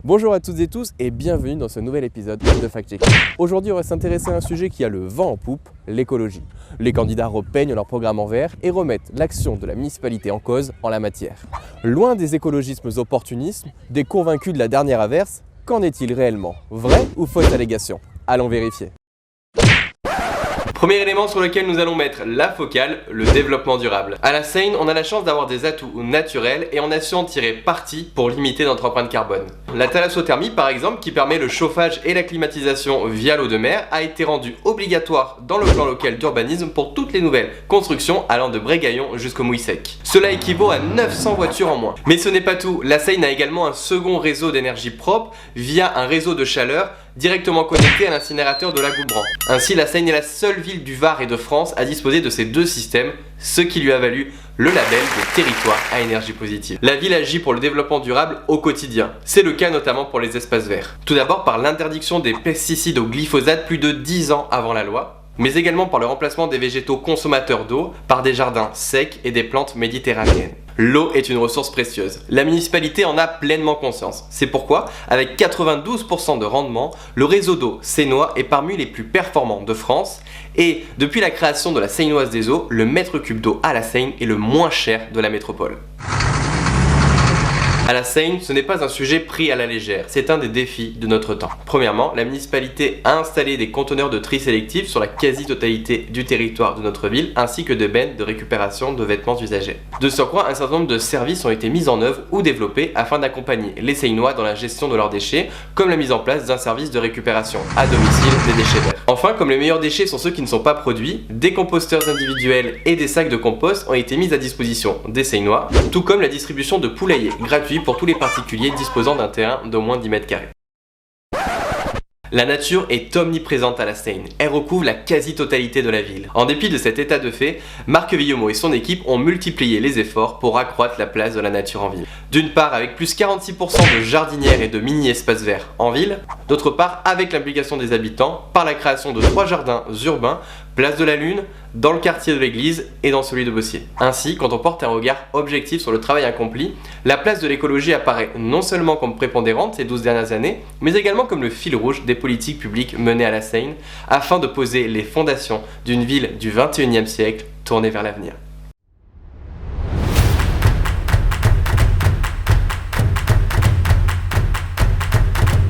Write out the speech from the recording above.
Bonjour à toutes et tous et bienvenue dans ce nouvel épisode de Fact Check. Aujourd'hui, on va s'intéresser à un sujet qui a le vent en poupe, l'écologie. Les candidats repeignent leur programme en vert et remettent l'action de la municipalité en cause en la matière. Loin des écologismes opportunismes, des convaincus de la dernière averse, qu'en est-il réellement? Vraie ou fausse allégation? Allons vérifier. Premier élément sur lequel nous allons mettre la focale, le développement durable. À la Seine, on a la chance d'avoir des atouts naturels et on a su en tirer parti pour limiter notre empreinte carbone. La thalassothermie par exemple, qui permet le chauffage et la climatisation via l'eau de mer, a été rendue obligatoire dans le plan local d'urbanisme pour toutes les nouvelles constructions allant de Brégaillon jusqu'au Mouillesec. Cela équivaut à 900 voitures en moins. Mais ce n'est pas tout, la Seine a également un second réseau d'énergie propre via un réseau de chaleur directement connecté à l'incinérateur de la Goubran. Ainsi, la Seine est la seule ville du Var et de France à disposer de ces deux systèmes, ce qui lui a valu le label de territoire à énergie positive. La ville agit pour le développement durable au quotidien. C'est le cas notamment pour les espaces verts. Tout d'abord par l'interdiction des pesticides au glyphosate plus de 10 ans avant la loi, mais également par le remplacement des végétaux consommateurs d'eau par des jardins secs et des plantes méditerranéennes. L'eau est une ressource précieuse. La municipalité en a pleinement conscience. C'est pourquoi, avec 92% de rendement, le réseau d'eau seinois est parmi les plus performants de France et, depuis la création de la Seinoise des eaux, le mètre cube d'eau à la Seine est le moins cher de la métropole. À la Seine, ce n'est pas un sujet pris à la légère, c'est un des défis de notre temps. Premièrement, la municipalité a installé des conteneurs de tri sélectif sur la quasi-totalité du territoire de notre ville, ainsi que des bennes de récupération de vêtements usagés. De surcroît, un certain nombre de services ont été mis en œuvre ou développés afin d'accompagner les Seinois dans la gestion de leurs déchets, comme la mise en place d'un service de récupération à domicile des déchets verts. Enfin, comme les meilleurs déchets sont ceux qui ne sont pas produits, des composteurs individuels et des sacs de compost ont été mis à disposition des Seinois, tout comme la distribution de poulaillers gratuits pour tous les particuliers disposant d'un terrain d'au moins 10 mètres carrés. La nature est omniprésente à la Seine, elle recouvre la quasi-totalité de la ville. En dépit de cet état de fait, Marc Villemaud et son équipe ont multiplié les efforts pour accroître la place de la nature en ville. D'une part avec plus 46% de jardinières et de mini-espaces verts en ville, d'autre part avec l'implication des habitants par la création de 3 jardins urbains, place de la Lune, dans le quartier de l'église et dans celui de Bossier. Ainsi, quand on porte un regard objectif sur le travail accompli, la place de l'écologie apparaît non seulement comme prépondérante ces 12 dernières années, mais également comme le fil rouge des politiques publiques menées à la Seine, afin de poser les fondations d'une ville du 21e siècle tournée vers l'avenir.